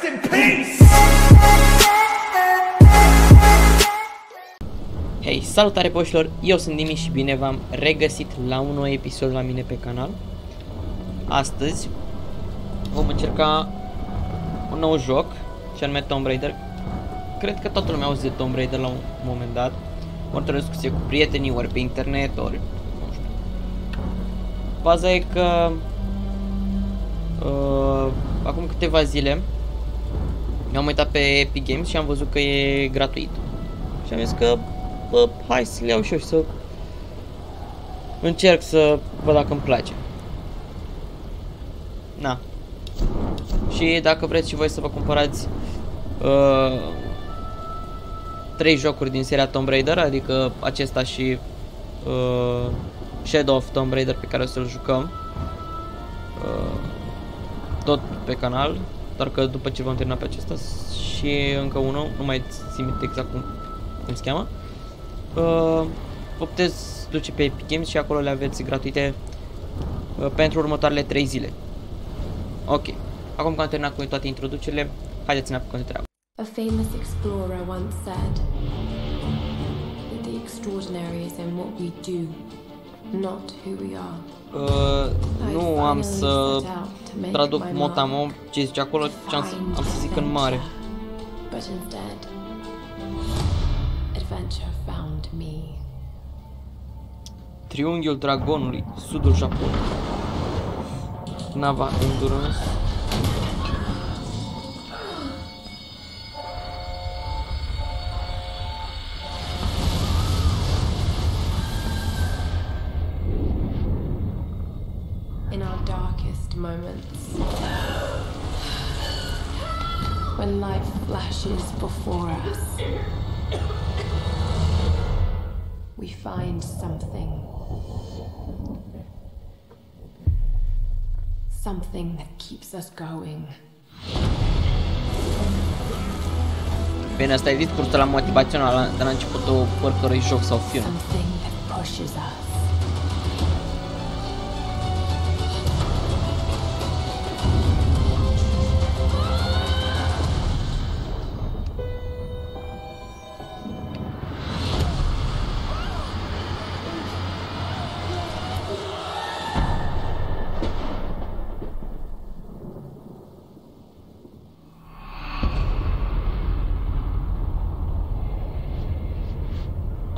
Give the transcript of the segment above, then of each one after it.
Rest in peace! Hei, salutare poșilor, eu sunt Dimi și bine v-am regăsit la un nou episod la mine pe canal. Astăzi vom încerca un nou joc, și anume Tomb Raider. Cred că toată lumea auzi de Tomb Raider la un moment dat, ori într-o discuție cu prietenii, ori pe internet, ori nu știu. Baza e că acum câteva zile mi-am uitat pe Epic Games și am văzut că e gratuit. Și am zis că hai să le iau și eu și să încerc să văd dacă îmi place. Na. Și dacă vreți și voi să vă cumpărați 3 jocuri din seria Tomb Raider, adică acesta și Shadow of Tomb Raider pe care o să-l jucăm tot pe canal, doar că după ce vom termina pe acesta, și încă unul, nu mai țin minte exact cum se cheamă, vă puteți duce pe Epic Games și acolo le aveți gratuite pentru următoarele 3 zile. Ok, acum că am terminat cu toate introducerile, haideți să ne apucăm de treabă. A famous explorer once said that the extraordinary is in what we do, not who we are. Nu am să traduc mot-a-mot ce zice acolo, ce am să zic în mare. But instead, adventure found me. Triunghiul dragonului, sudul Japoniei. Nava Endurance. In our darkest moments, when life flashes before us, we find something that keeps us going. Bine, asta e discursul la motivațional de la începutul oricărui joc sau film. Something that pushes us.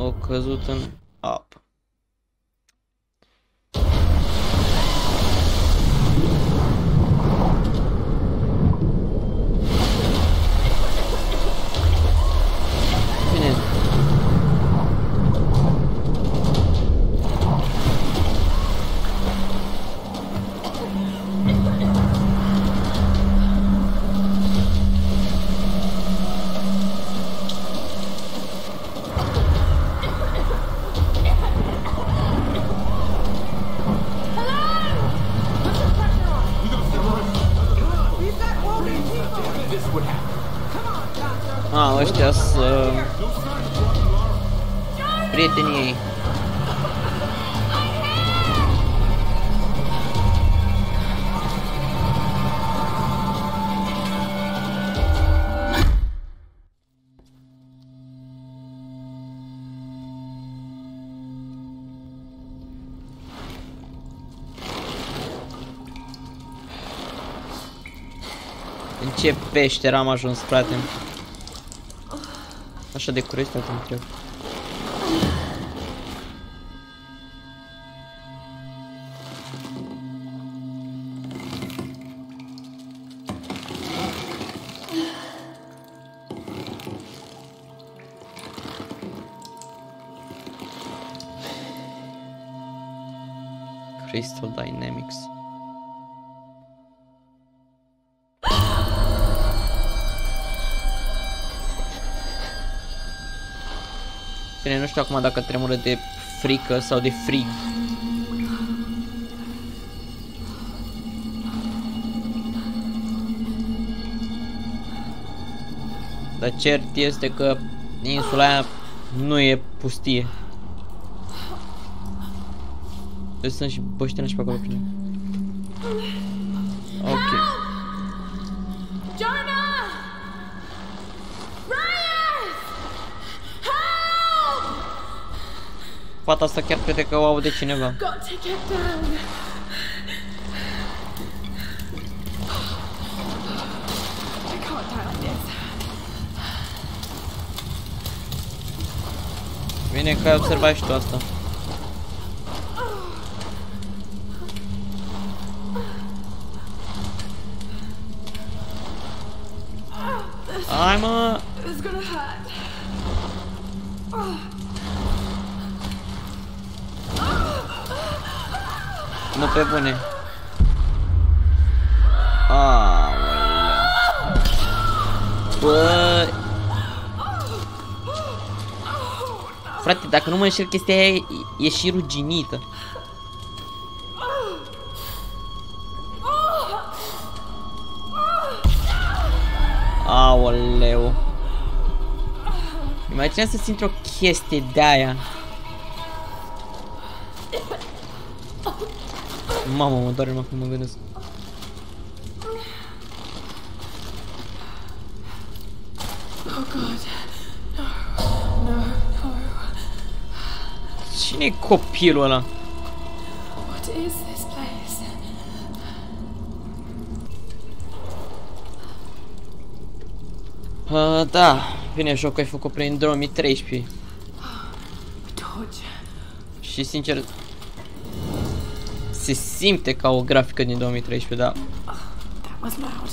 O căzut în apă. Bine. Ăștia sunt prietenii ei. În ce peșteră am ajuns, frate? Așa de curiozitate mă întreb. Crystal Dynamics. Bine, nu știu acum dacă tremură de frică sau de frig. Dar cert este că insula aia nu e pustie. Deci sunt și băștinași pe acolo prin. Ok. Jonah! fata asta chiar crede că o aude cineva. Got to get down. I can't die like this. Bine că ai observat și tu asta. Hai mă! It's gonna hurt. Nu pe bune. Aoleu. Bă. Frate, dacă nu mă înșel, chestia aia e și ruginită. Aoleu. Imaginează-ți într-o chestie de-aia. Mamă, mă doare numai când mă gândesc. Oh God. No, no, no. Cine-i copilul ăla? What is this place? Da, bine, jocul ai făcut prin 2013. Torch. Și sincer, se simte ca o grafică din 2013, da. That was loud.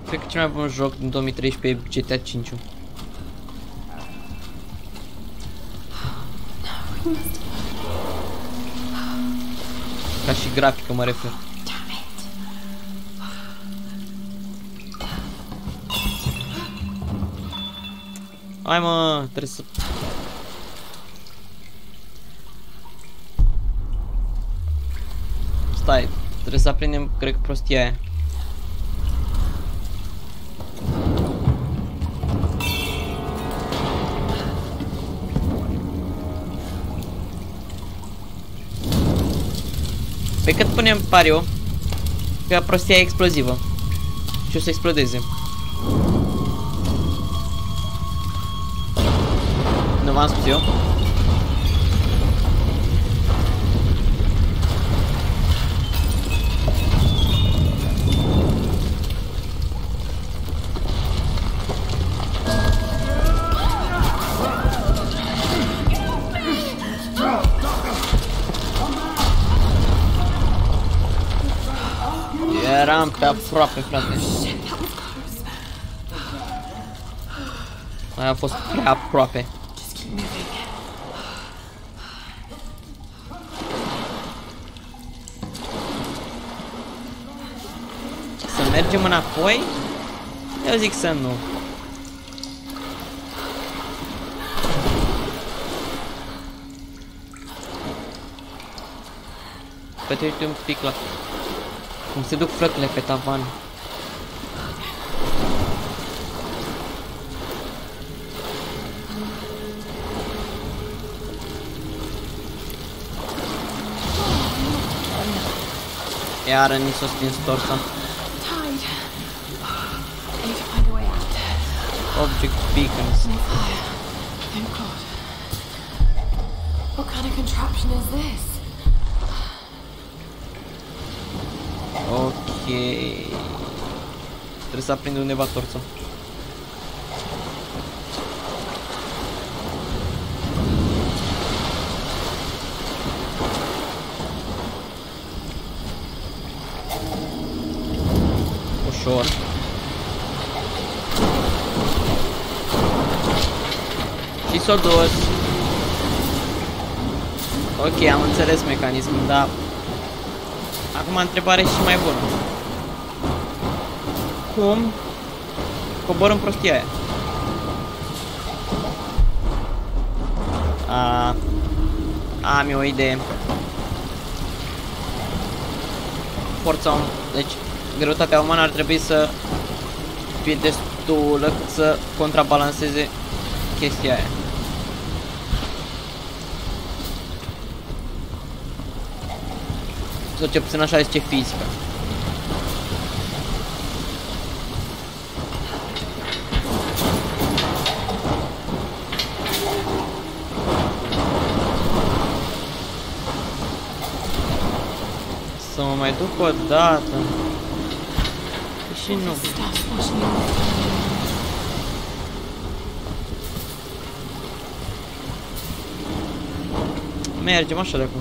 Cred că cel mai bun joc din 2013 e GTA 5. Ca și grafică mă refer. Hai mă, trebuie să... Stai, trebuie să aprindem, cred că prostia aia. Pe cât punem pariu că prostia e explozivă și o să explodeze. Nu v-am spus eu? Eram pe aproape, frate. Aia a fost prea aproape. Să mergem înapoi? Eu zic să nu. Păi te uite un pic la cum se duc flăcile pe tavan. Iară ni s-o stins torsa. Object beacons. Thank God. What kind of contraption is this? Ok. Trebuie să aprind undeva torța. Ușor. Și s-o dus. Ok, am înțeles mecanismul, dar acum întrebare și mai bună. Cum coborâm prostia aia? Am eu o idee. Forța, deci greutatea umană ar trebui să fie destulă cât să contrabalanceze chestia aia. Sau ce puțin așa zice fizica. Să mă mai duc o dată. Și nu. Mergem așa de acum.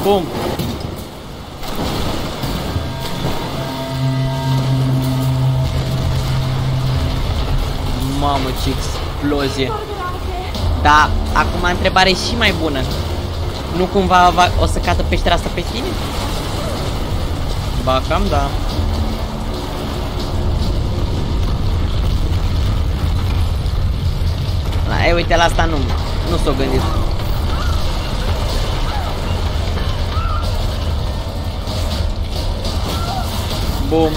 Bum! Mamă, ce explozie! Da, acum întrebare și mai bună. Nu cumva o să cadă peștera asta pe tine? Ba, cam da. Ei, uite, la asta nu s-o gândit. Bum.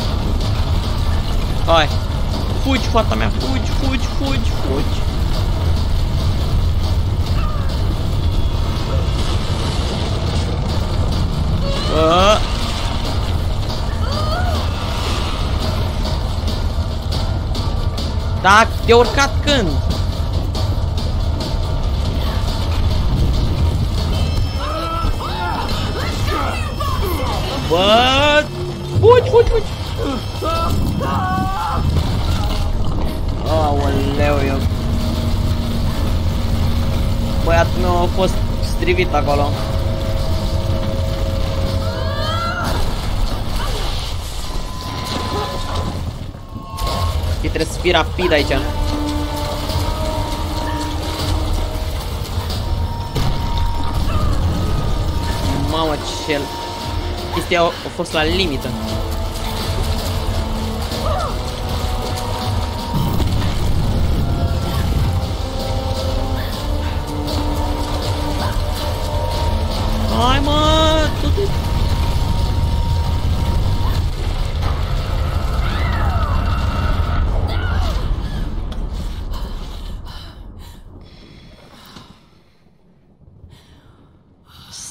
Hai. Fugi, fata mea, fugi, fugi, fugi, fugi. Da, te-a urcat când? Bă! Fugi, fugi, fugi! Aoleu, eu... Băiatul meu a fost strivit acolo. Trebuie să fii rapid aici. Mamă, ce... Chestia a fost la limită. Hai, mă!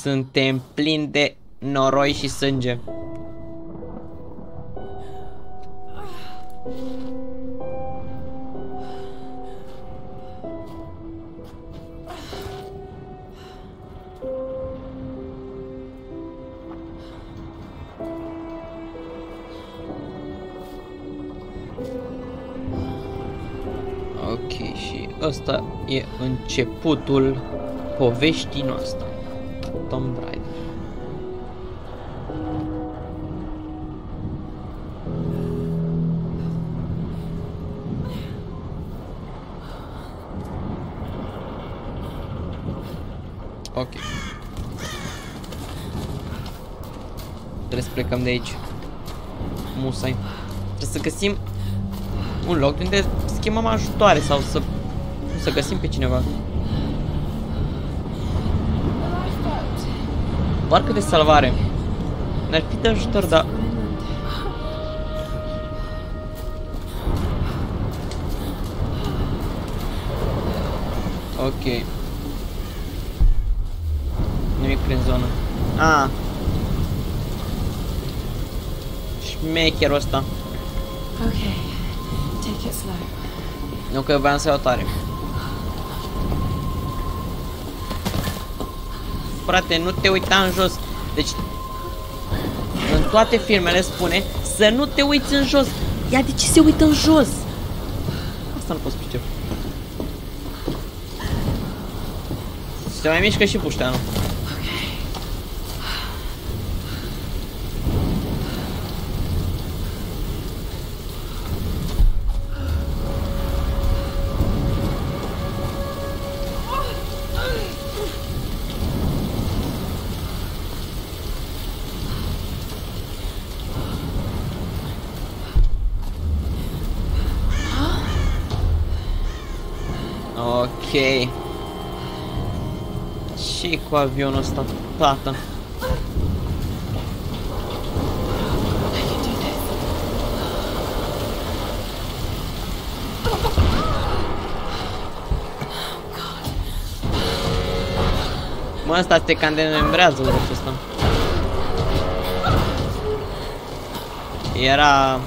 Suntem plini de noroi și sânge. Ok, și ăsta e începutul poveștii noastre. Tomb Raider. Ok. Trebuie să plecăm de aici. Musai. Trebuie să găsim un loc unde să chemăm ajutoare sau să găsim pe cineva. Barcă de salvare. Ne-ar fi de ajutor, dar... Ok. Nimic prin zonă. Ah. Șmecherul ăsta. Ok. Take it slow. Nu că voiam să iau tare. Frate, nu te uita în jos. Deci în toate filmele spune să nu te uiți în jos. Ia de ce se uită în jos? Asta nu pot pricep. Se mai mișcă și pușteanul. Ok. Ce cu avionul ăsta, tată? Mă, ăsta te condemnează urât ăsta. Era...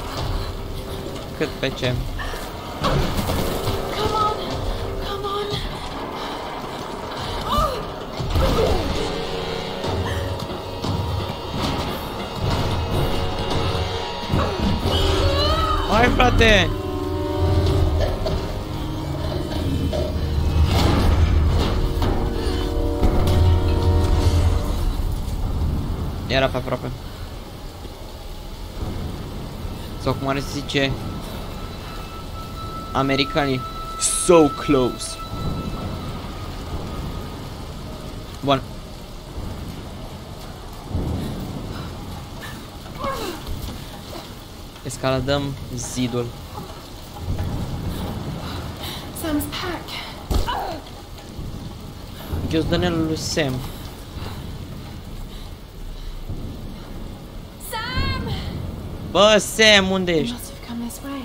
cât pe ce? Hai, frate! Era pe aproape. Sau cum are să zice americanii, so close. Bun. Escaladăm zidul. Sam's pack. Ghiozdanelul lui Sam. Sam! Bă, Sam, unde You ești? must have come this way.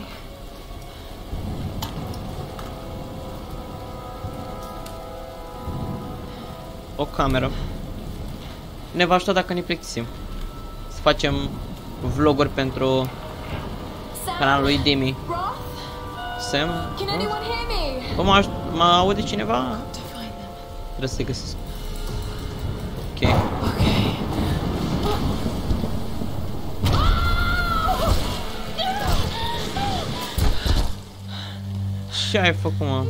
O cameră. Ne va ajuta dacă ne plictisim. Să facem vloguri pentru canalul lui Dimi. Roth? Sam? Can anyone hear me? Bă, mă aude cineva? To find them. Trebuie să-i găsesc. Ok. Okay. Ce ai făcut, mă?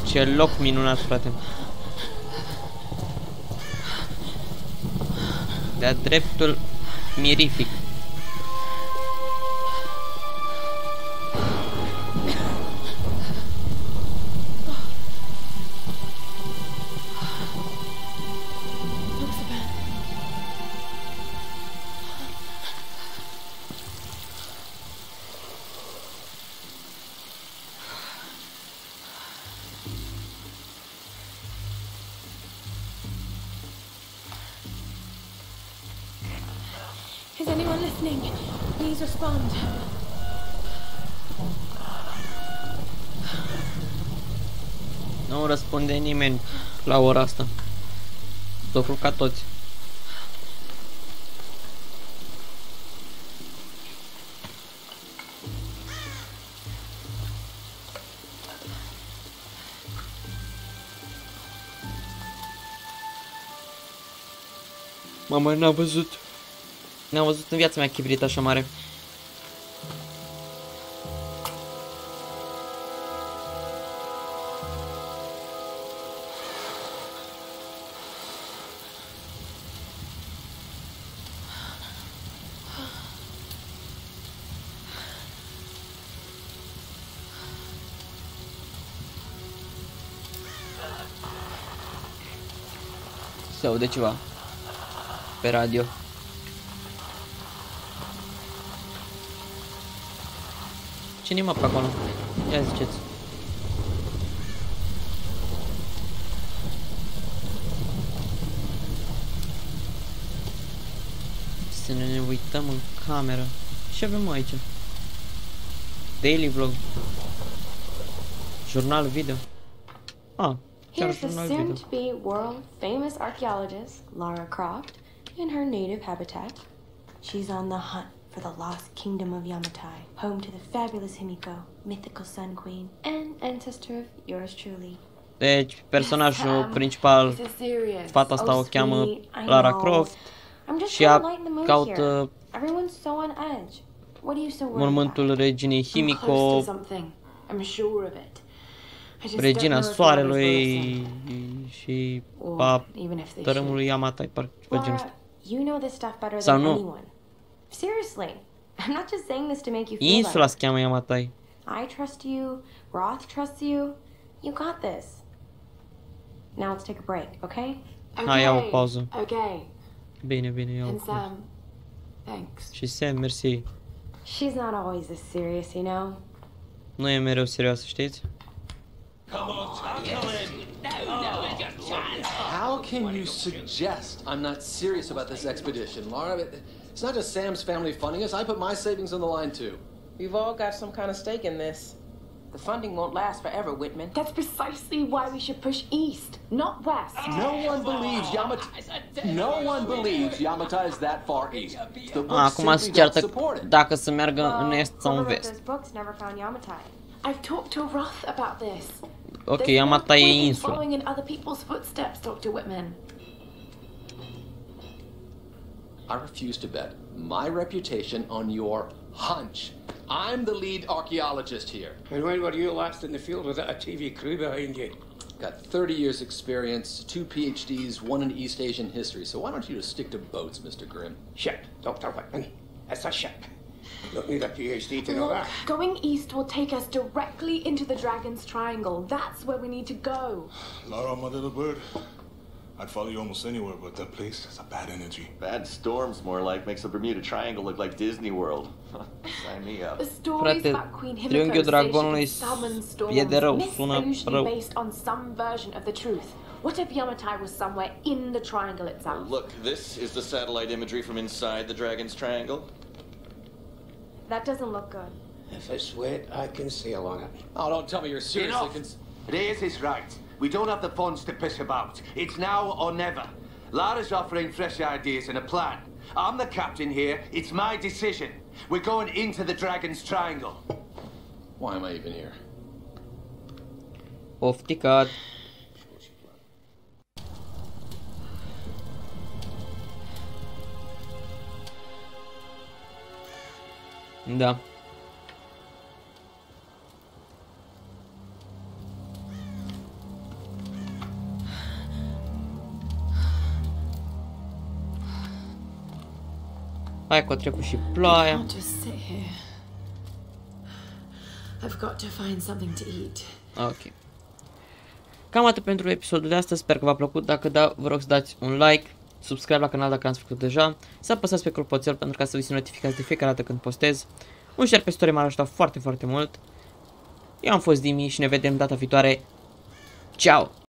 Ce loc minunat, frate. De-a dreptul mirific. Is anyone listening? Please respond. Nu răspunde nimeni la ora asta. S-au culcat toți. Mama, n-am văzut. N-am văzut în viața mea chibrit așa mare. Se aude ceva pe radio. Cine-i mă pe acolo? Ia ziceți. Să ne uităm în cameră. Ce avem aici? Daily vlog. Jurnal video. Ah, chiar Here's the jurnal video. soon-to-be world-famous archaeologist, Lara Croft, in her native habitat. She's on the hunt for the lost kingdom of Yamatai, home to the fabulous Himiko, mythical Sun Queen, and ancestor of yours truly. Deci, personajul principal, This is serious. fata asta o cheamă sweetie, I Lara know. Croft I'm just și trying ea to lighten the mood here. caută Everyone's so on edge. What are you so worried mormântul reginei about? I'm Himiko, close to something. I'm sure of it. I just don't regina know if the others will soarelui listen. și Or a even if they tărâmului Yamatai, parcă ceva genul ăsta. Laura, you know this stuff better Sau than nu. anyone. Seriously, I'm not just saying this to make you feel Insula better. se cheamă Yamatai. I trust you. Roth trusts you. You got this. Now let's take a break, okay? Hai, ia o pauză. Okay. Bine, bine, ia o And pauză. Sam, thanks. Și Sam, mersi. She's not always this serious, you know. Nu e mereu serioasă, știți? How can you suggest I'm not serious about this expedition, Laura? It's not just Sam's family funding us. I put my savings on the line too. We've all got some kind of stake in this. The funding won't last forever, Whitman. That's precisely why we should push east, not west. No one believes Yamatai is that far east. The books Acum se simply don't ceartă support it. dacă să meargă în est sau în Whoever wrote vest. those books never found Yamatai. I've talked to Roth about this. Ok, Yamatai e insula. Following in other people's footsteps, Dr. Whitman. I refuse to bet my reputation on your hunch. I'm the lead archaeologist here. And when were you last in the field without a TV crew behind you? Got 30 years experience, 2 PhDs, 1 in East Asian history, so why don't you just stick to boats, Mr. Grimm? Ship, Dr. Whitman. It's a ship. Don't need a PhD to know Look, that. going east will take us directly into the Dragon's Triangle. That's where we need to go. Lara, my little bird. I'd follow you almost anywhere, but that place has a bad energy. Bad storms, more like. Makes the Bermuda Triangle look like Disney World. Sign me up. The stories Frate, about Queen triunghiul Himiko say she dragonului could summon storms, e de rău, myths sună are usually rău. based on some version of the truth. What if Yamatai was somewhere in the triangle itself? Look, this is the satellite imagery from inside the Dragon's Triangle. That doesn't look good. If it's wet, I can sail on it. Oh, don't tell me you're seriously Reyes is right. We don't have the funds to piss about. It's now or never. Lara's offering fresh ideas and a plan. I'm the captain here. It's my decision. We're going into the Dragon's Triangle. Why am I even here? Ofticat. Da. Hai că a trecut și ploaia. Can't just sit here. I've got to find something to eat. Ok. Cam atât pentru episodul de astăzi, sper că v-a plăcut. Dacă da, vă rog să dați un like, subscribe la canal dacă n-ați făcut deja, să apăsați pe clopoțel pentru ca să vi se notificați de fiecare dată când postez. Un share pe story m-ar ajuta foarte, foarte mult. Eu am fost Dimi și ne vedem data viitoare. Ciao!